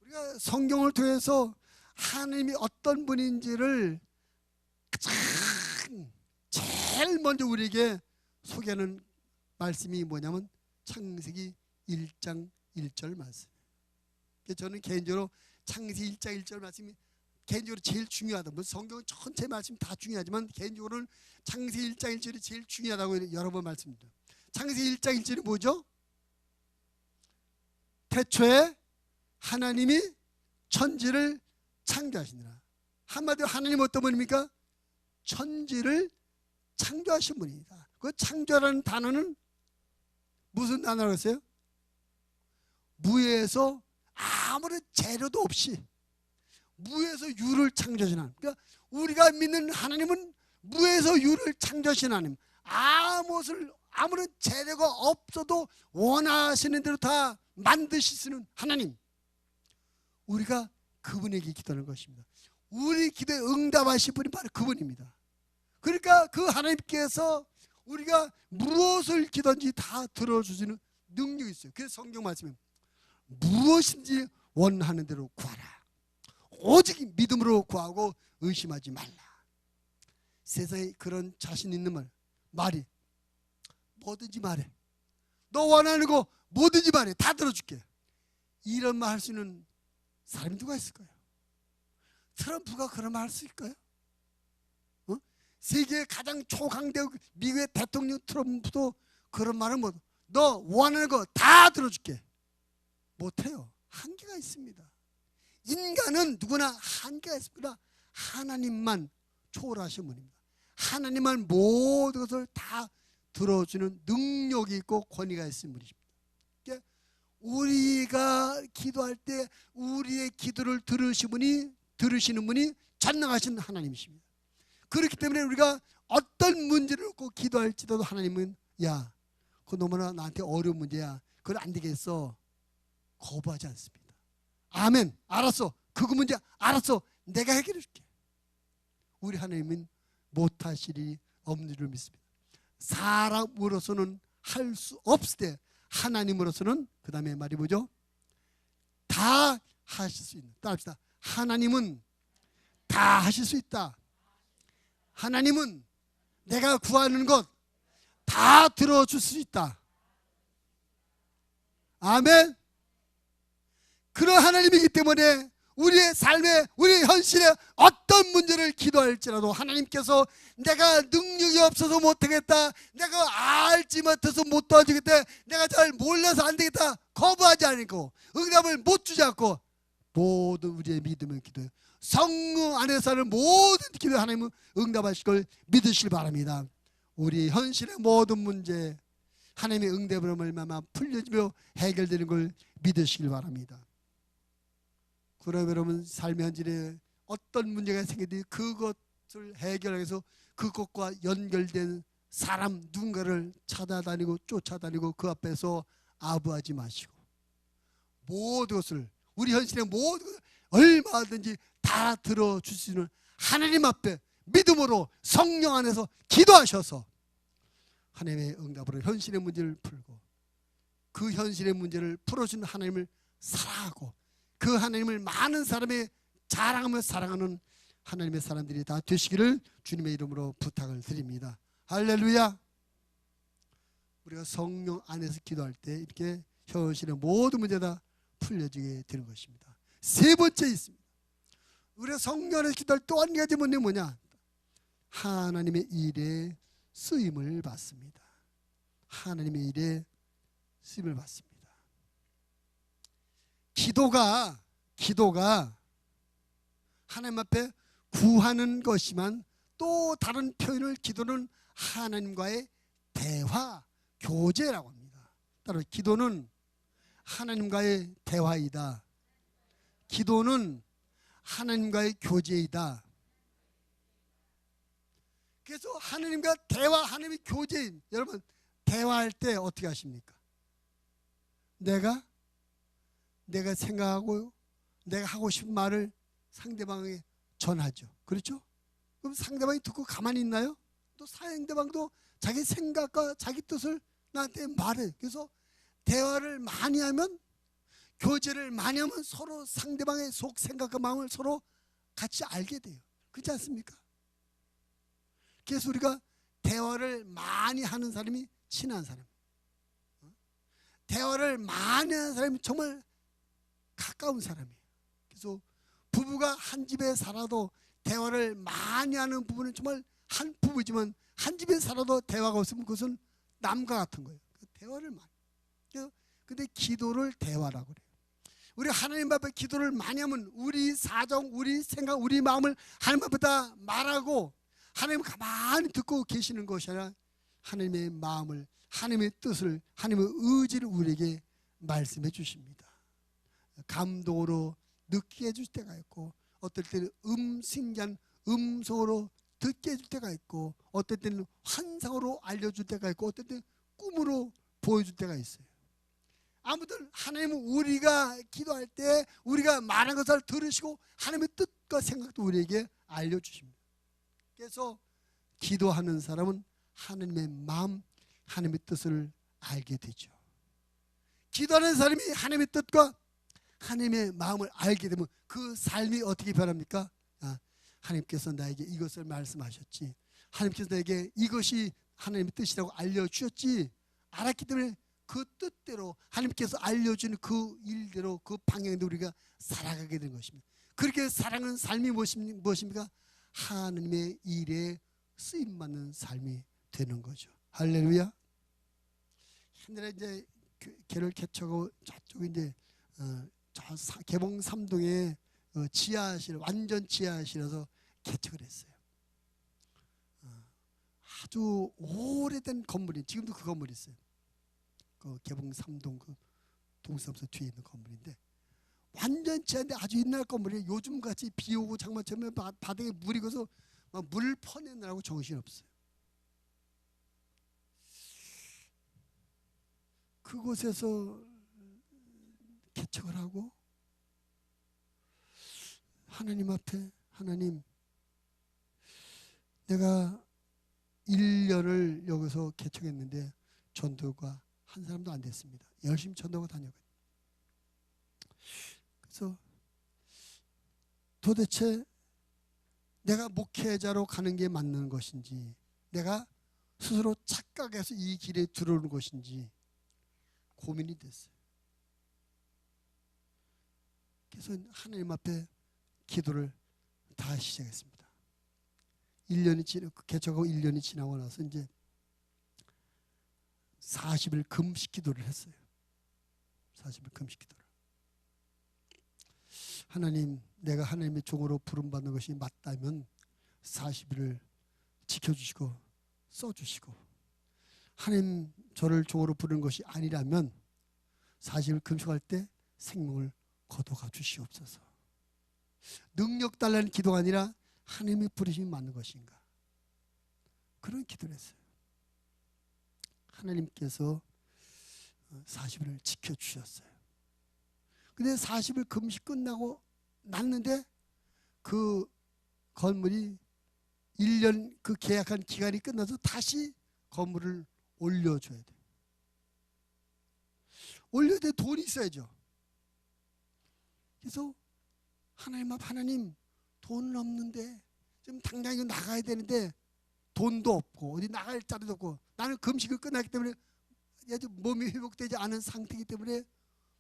우리가 성경을 통해서 하나님이 어떤 분인지를 가장 제일 먼저 우리에게 소개하는 말씀이 뭐냐면 창세기 1장 1절 말씀. 저는 개인적으로 창세기 1장 1절 말씀이 개인적으로 제일 중요하다. 뭐 성경 전체 말씀 다 중요하지만 개인적으로는 창세기 1장 1절이 제일 중요하다고 여러 번 말씀드립니다. 창세기 1장 1절이 뭐죠? 태초에 하나님이 천지를 창조하시니라. 한마디로 하나님 어떤 분입니까? 천지를 창조하신 분이다. 그 창조라는 단어는 무슨 단어라고 했어요? 무에서 아무런 재료도 없이 무에서 유를 창조하신 하나님. 그러니까 우리가 믿는 하나님은 무에서 유를 창조하신 하나님. 아무런 재료가 없어도 원하시는 대로 다 만드시는 하나님. 우리가 그분에게 기도하는 것입니다. 우리 기도에 응답하실 분이 바로 그분입니다. 그러니까 그 하나님께서 우리가 무엇을 기도한지 다 들어주시는 능력이 있어요. 그래서 성경 말씀에 무엇인지 원하는 대로 구하라. 오직 믿음으로 구하고 의심하지 말라. 세상에 그런 자신 있는 말이 뭐든지 말해. 너 원하는 거 뭐든지 말해. 다 들어줄게. 이런 말 할 수 있는 사람이 누가 있을까요? 트럼프가 그런 말 할 수 있을까요? 세계의 가장 초강대국 미국의 대통령 트럼프도 그런 말을 못. 너 원하는 거 다 들어줄게. 못해요. 한계가 있습니다. 인간은 누구나 한계가 있습니다. 하나님만 초월하신 분입니다. 하나님만 모든 것을 다 들어주는 능력이 있고 권위가 있는 분이십니다. 그러니까 우리가 기도할 때 우리의 기도를 들으시는 분이 전능하신 하나님이십니다. 그렇기 때문에 우리가 어떤 문제를 놓고 기도할지라도 하나님은 야, 그거 너무나 나한테 어려운 문제야, 그건 안 되겠어, 거부하지 않습니다. 아멘, 알았어, 그거 문제 알았어, 내가 해결해 줄게. 우리 하나님은 못하실 일이 없는 줄 믿습니다. 사람으로서는 할 수 없을 때 하나님으로서는, 그 다음에 말이 뭐죠? 다 하실 수 있는. 따라합시다. 하나님은 다 하실 수 있다. 하나님은 내가 구하는 것 다 들어줄 수 있다. 아멘. 그런 하나님이기 때문에 우리의 삶에, 우리의 현실에 어떤 문제를 기도할지라도 하나님께서 내가 능력이 없어서 못하겠다, 내가 알지 못해서 못 도와주겠다, 내가 잘 몰라서 안 되겠다, 거부하지 않고 응답을 못 주지 않고 모든 우리의 믿음을 기도해요. 성령 안에서 하는 모든 기도에 하나님은 응답하실 걸 믿으시길 바랍니다. 우리 현실의 모든 문제 하나님의 응답으로 얼마나 풀려지며 해결되는 걸 믿으시길 바랍니다. 그러면 여러분 삶의 현실에 어떤 문제가 생기든지 그것을 해결하기 위해서 그것과 연결된 사람 누군가를 찾아다니고 쫓아다니고 그 앞에서 아부하지 마시고 모든 것을, 우리 현실의 모든 것을 얼마든지 다 들어줄 수 있는 하나님 앞에 믿음으로 성령 안에서 기도하셔서 하나님의 응답으로 현실의 문제를 풀고 그 현실의 문제를 풀어주는 하나님을 사랑하고 그 하나님을 많은 사람의 자랑하며 사랑하는 하나님의 사람들이 다 되시기를 주님의 이름으로 부탁을 드립니다. 할렐루야. 우리가 성령 안에서 기도할 때 이렇게 현실의 모든 문제가 풀려지게 되는 것입니다. 세 번째 있습니다. 우리가 성령 안에서 기도할 또 한 가지 문제는 뭐냐? 하나님의 일에 쓰임을 받습니다. 하나님의 일에 쓰임을 받습니다. 기도가 하나님 앞에 구하는 것이지만 또 다른 표현을 기도는 하나님과의 대화, 교제라고 합니다. 따로 기도는 하나님과의 대화이다. 기도는 하나님과의 교제이다. 그래서 하나님과 대화, 하나님의 교제인, 여러분 대화할 때 어떻게 하십니까? 내가 생각하고 내가 하고 싶은 말을 상대방에게 전하죠. 그렇죠? 그럼 상대방이 듣고 가만히 있나요? 또 상대방도 자기 생각과 자기 뜻을 나한테 말해. 그래서 대화를 많이 하면, 교제를 많이 하면 서로 상대방의 속 생각과 마음을 서로 같이 알게 돼요. 그렇지 않습니까? 그래서 우리가 대화를 많이 하는 사람이 친한 사람, 대화를 많이 하는 사람이 정말 가까운 사람이에요. 그래서 부부가 한 집에 살아도 대화를 많이 하는 부부는 정말 한 부부지만 한 집에 살아도 대화가 없으면 그것은 남과 같은 거예요. 대화를 많이. 근데 기도를 대화라고 그래요. 우리 하나님 앞에 기도를 많이 하면 우리 사정, 우리 생각, 우리 마음을 하나님 앞에다 말하고 하나님 가만히 듣고 계시는 것이 아니라 하나님의 마음을, 하나님의 뜻을, 하나님의 의지를 우리에게 말씀해 주십니다. 감동으로 느끼게 해줄 때가 있고, 어떨 때는 신기한 음성으로 듣게 해줄 때가 있고, 어떨 때는 환상으로 알려줄 때가 있고, 어떨 때는 꿈으로 보여줄 때가 있어요. 아무튼 하나님은 우리가 기도할 때 우리가 말한 것을 들으시고 하나님의 뜻과 생각도 우리에게 알려주십니다. 그래서 기도하는 사람은 하나님의 마음, 하나님의 뜻을 알게 되죠. 기도하는 사람이 하나님의 뜻과 하나님의 마음을 알게 되면 그 삶이 어떻게 변합니까? 하나님께서 나에게 이것을 말씀하셨지, 하나님께서 나에게 이것이 하나님의 뜻이라고 알려주셨지, 알았기 때문에 그 뜻대로 하나님께서 알려주는 그 일대로 그 방향대로 우리가 살아가게 되는 것입니다. 그렇게 살아가는 삶이 무엇입니까? 하나님의 일에 쓰임받는 삶이 되는 거죠. 할렐루야. 옛날에 이제 개를 개척하고 저쪽에 이제 개봉 3동에 지하실, 완전 지하실에서 개척을 했어요. 아주 오래된 건물이, 지금도 그 건물이 있어요. 그 개봉 3동 그 동사무소 뒤에 있는 건물인데 완전치 않은데 아주 옛날 건물이에요. 요즘같이 비 오고 장마철에 바닥에 물이 고서 막 물 퍼내느라고 정신없어요. 그곳에서 개척을 하고 하나님 앞에, 하나님, 내가 1년을 여기서 개척했는데 전도가 한 사람도 안 됐습니다. 열심히 전도가 다녔거든요. 그래서 도대체 내가 목회자로 가는 게 맞는 것인지, 내가 스스로 착각해서 이 길에 들어오는 것인지 고민이 됐어요. 그래서 하나님 앞에 기도를 다 시작했습니다. 1년이 개척하고 1년이 지나고 나서 이제 40일 금식 기도를 했어요. 40일 금식 기도를. 하나님, 내가 하나님의 종으로 부름받는 것이 맞다면 40일을 지켜주시고 써주시고, 하나님 저를 종으로 부르는 것이 아니라면 40일 금식할 때 생명을 거둬가 주시옵소서. 능력 달라는 기도가 아니라 하나님의 부르심이 맞는 것인가, 그런 기도를 했어요. 하나님께서 40일을 지켜주셨어요. 근데 40일 금식 끝나고 났는데 그 건물이 1년 그 계약한 기간이 끝나서 다시 건물을 올려줘야 돼. 올려야 돼. 돈이 있어야죠. 그래서 하나님 앞, 하나님 돈은 없는데 좀 당장 이거 나가야 되는데 돈도 없고 어디 나갈 자리도 없고, 나는 금식을 끝났기 때문에 아주 몸이 회복되지 않은 상태이기 때문에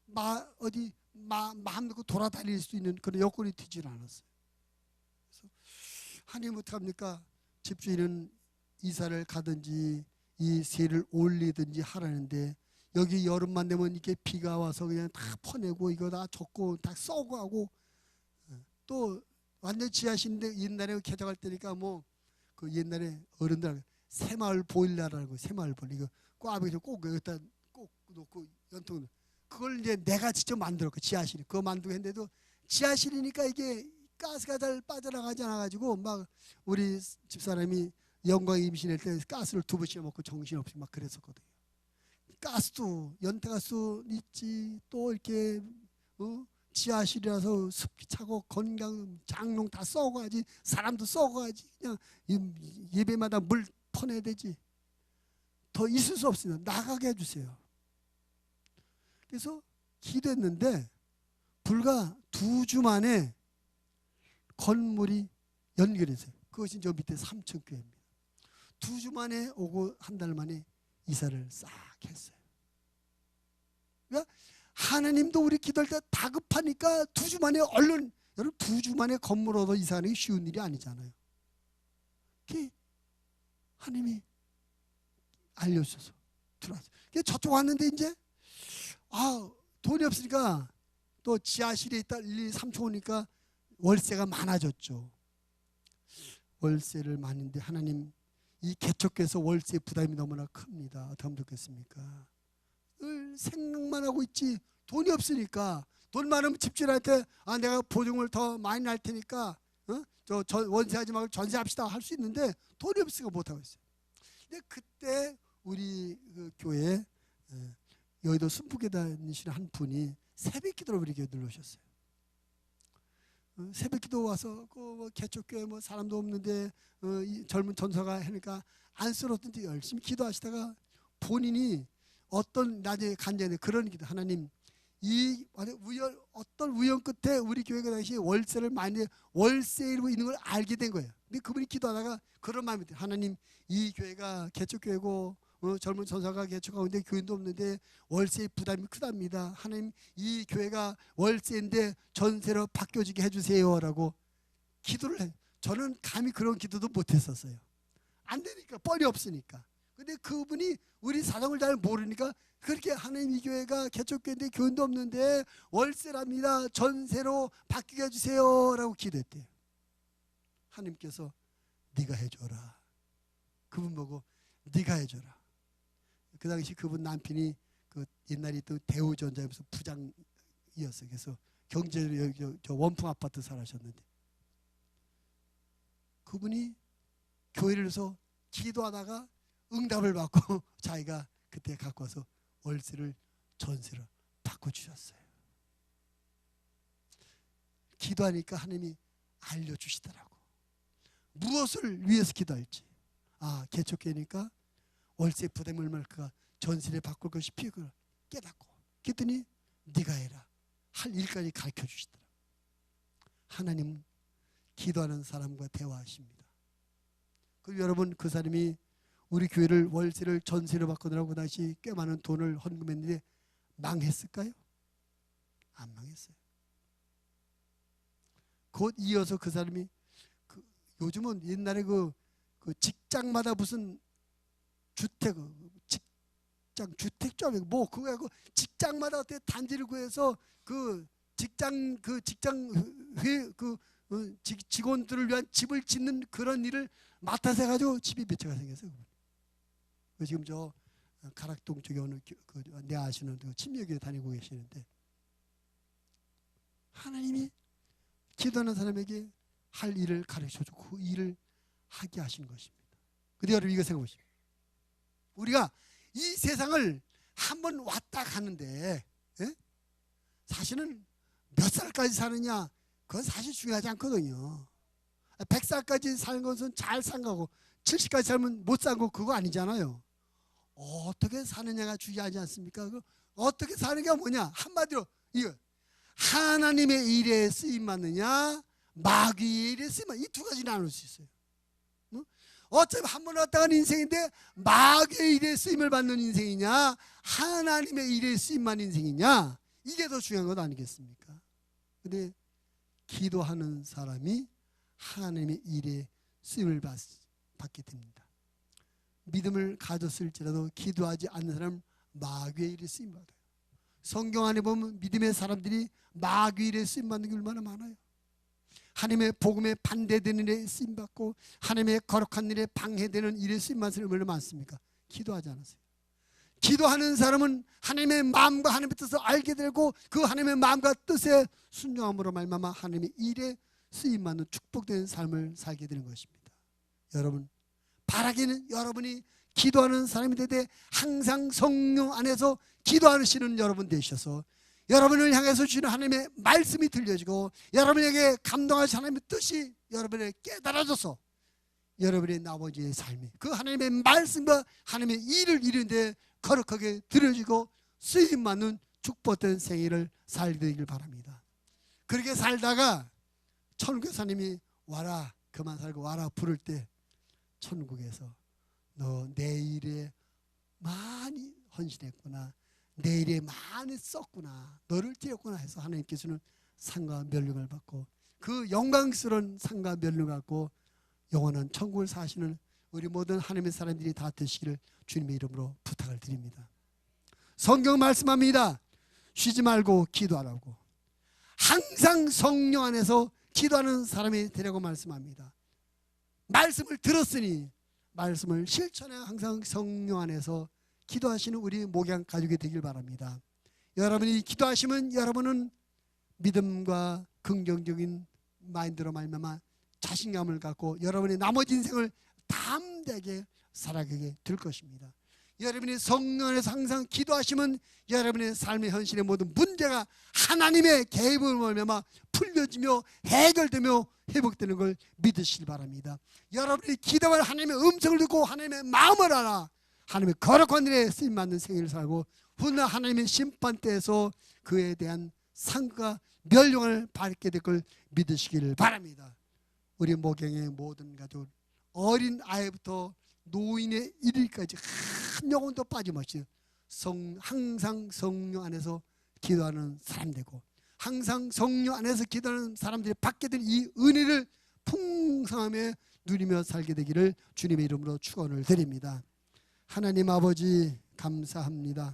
마음 놓고 돌아다닐 수 있는 그런 여건이 되질 않았어요. 그래서 하나님 어떡합니까? 집주인은 이사를 가든지 이 세를 올리든지 하라는데, 여기 여름만 되면 이렇게 비가 와서 그냥 다 퍼내고 이거 다 젖고 다 썩고 하고, 또 완전 지하실인데 옛날에 개장할 때니까 뭐 그 옛날에 어른들 새마을 보일러라고, 새마을 보일러 이거 꽈배기로 꼭 여기다 꼭 놓고 연통, 그걸 이제 내가 직접 만들었고, 지하실 그거 만들고 했는데도 지하실이니까 이게 가스가 잘 빠져나가지 않아가지고 막 우리 집사람이 영광 임신할 때 가스를 2번씩 먹고 정신없이 막 그랬었거든요. 가스도 연태가스 있지, 또 이렇게 지하실이라서 습기 차고 건강 장롱 다 썩어가지, 사람도 썩어가지, 그냥 예배마다 물 퍼내야 되지. 더 있을 수 없습니다. 나가게 해주세요. 그래서 기도했는데 불과 2주 만에 건물이 연결했어요. 그것이 저 밑에 삼천교회입니다. 2주 만에 오고 한 달 만에 이사를 싹 했어요. 그러니까 하나님도 우리 기도할 때 다급하니까 2주 만에 얼른, 여러분 2주 만에 건물 얻어 이사하는 게 쉬운 일이 아니잖아요. 그게 하나님이 알려주셔서 들어왔어요. 저쪽 왔는데 이제 돈이 없으니까 또 지하실에 있다 1, 2, 3층 오니까 월세가 많아졌죠. 월세를 많은데 하나님, 이 개척해서 월세 부담이 너무나 큽니다. 어떻게 하면 좋겠습니까? 늘 생각만 하고 있지, 돈이 없으니까. 돈 많으면 집주인한테 내가 보증을 더 많이 날 테니까 원세하지 말고 전세합시다 할 수 있는데 돈이 없으니까 못하고 있어요. 근데 그때 우리 그 교회에 여의도 순복에 다니시는 한 분이 새벽기도를 우리 교회에 들어오셨어요. 새벽기도 와서 그 개척교회 뭐 사람도 없는데 젊은 전사가 하니까 안쓰러웠던지 열심히 기도하시다가 본인이 어떤 낮에 간절히 그런 기도, 하나님 이 어떤 우연 끝에 우리 교회가 당시 월세를 많이 월세로 있는 걸 알게 된 거예요. 근데 그분이 기도하다가 그런 마음이 들어요. 하나님, 이 교회가 개척교회고 젊은 전사가 개척하고 있는데 교인도 없는데 월세 부담이 크답니다. 하나님, 이 교회가 월세인데 전세로 바뀌어지게 해주세요라고 기도를 해요. 저는 감히 그런 기도도 못했었어요. 안 되니까, 뻘이 없으니까. 근데 그분이 우리 사정을 잘 모르니까 그렇게 하나님, 이 교회가 개척교회인데 교인도 없는데 월세랍니다. 전세로 바뀌게 해주세요 라고 기도했대요. 하나님께서 네가 해줘라. 그분 보고 네가 해줘라. 그 당시 그분 남편이 그 옛날에 또 대우전자에서 부장이었어요. 그래서 경제로 여기 저 원풍 아파트 살아셨는데 그분이 교회를 해서 기도하다가 응답을 받고 자기가 그때 갖고 와서 월세를 전세로 바꿔주셨어요. 기도하니까 하나님이 알려주시더라고. 무엇을 위해서 기도할지. 개척교회니까 월세 부담을 말까 전세를 바꿀 것이 필요하구나 깨닫고 그랬더니 네가 해라 할 일까지 가르쳐 주시더라고. 하나님은 기도하는 사람과 대화하십니다. 그리고 여러분 그 사람이 우리 교회를 월세를 전세로 바꾸느라고 다시 꽤 많은 돈을 헌금했는데 망했을까요? 안 망했어요. 곧 이어서 그 사람이 요즘은 옛날에 그 직장마다 무슨 주택점 뭐 그거 그 직장마다 어떻게 단지를 구해서 직원들을 위한 집을 짓는 그런 일을 맡아서 해가지고 집이 몇 채가 생겼어요. 지금 저 가락동 쪽에 어느 내 아시는 침례교회 다니고 계시는데 하나님이 기도하는 사람에게 할 일을 가르쳐주고 그 일을 하게 하신 것입니다. 근데 여러분 이거 생각해 보십시오. 우리가 이 세상을 한번 왔다 가는데 사실은 몇 살까지 사느냐 그건 사실 중요하지 않거든요. 100살까지 사는 것은 잘 산 거고 70까지 살면 못 산 거 그거 아니잖아요. 어떻게 사느냐가 중요하지 않습니까? 어떻게 사는 게 뭐냐? 한마디로 이거 하나님의 일에 쓰임 받느냐 마귀의 일에 쓰임 받느냐 이 두 가지 나눌 수 있어요. 어차피 한 번 왔다 간 인생인데 마귀의 일에 쓰임을 받는 인생이냐 하나님의 일에 쓰임만 인생이냐 이게 더 중요한 것 아니겠습니까? 근데 기도하는 사람이 하나님의 일에 쓰임을 받게 됩니다. 믿음을 가졌을지라도 기도하지 않는 사람은 마귀의 일에 쓰임받아요. 성경 안에 보면 믿음의 사람들이 마귀의 일에 쓰임받는 게 얼마나 많아요. 하나님의 복음에 반대되는 일에 쓰임받고 하나님의 거룩한 일에 방해되는 일에 쓰임받는 사람이 얼마나 많습니까? 기도하지 않았어요. 기도하는 사람은 하나님의 마음과 하나님의 뜻을 알게 되고 그 하나님의 마음과 뜻에 순종함으로 말미암아 하나님의 일에 쓰임받는 축복된 삶을 살게 되는 것입니다. 여러분 바라기는 여러분이 기도하는 사람이 되되 항상 성령 안에서 기도하시는 여러분 되셔서 여러분을 향해서 주시는 하나님의 말씀이 들려지고 여러분에게 감동하신 하나님의 뜻이 여러분에게 깨달아져서 여러분의 나머지의 삶이 그 하나님의 말씀과 하나님의 일을 이루는데 거룩하게 들어지고 쓰임받는 축복된 생애를 살게 되길 바랍니다. 그렇게 살다가 천국사님이 와라 그만 살고 와라 부를 때 천국에서 너 내 일에 많이 헌신했구나 내 일에 많이 썼구나 너를 띄웠구나 해서 하나님께서는 상과 면류관을 받고 그 영광스러운 상과 면류관을 받고 영원한 천국을 사시는 우리 모든 하나님의 사람들이 다 되시기를 주님의 이름으로 부탁을 드립니다. 성경 말씀합니다. 쉬지 말고 기도하라고. 항상 성령 안에서 기도하는 사람이 되라고 말씀합니다. 말씀을 들었으니 말씀을 실천해 항상 성령 안에서 기도하시는 우리 목양 가족이 되길 바랍니다. 여러분이 기도하시면 여러분은 믿음과 긍정적인 마인드로 말미암아 자신감을 갖고 여러분의 나머지 인생을 담대하게 살아가게 될 것입니다. 여러분이 성령 안에서 항상 기도하시면 여러분의 삶의 현실의 모든 문제가 하나님의 개입을 말미암아 풀려지며 해결되며 회복되는 걸 믿으시기 바랍니다. 여러분이 기도할 하나님의 음성을 듣고 하나님의 마음을 알아 하나님의 거룩한 일에 쓰임받는 생애를 살고 훗날 하나님의 심판대에서 그에 대한 상과 멸령을 받게 될 걸 믿으시기를 바랍니다. 우리 목양의 모든 가족 어린 아이부터 노인의 이르기까지 한 영혼도 빠짐없이 항상 성령 안에서 기도하는 사람 되고 항상 성령 안에서 기도하는 사람들이 받게 된 이 은혜를 풍성함에 누리며 살게 되기를 주님의 이름으로 축원을 드립니다. 하나님 아버지 감사합니다.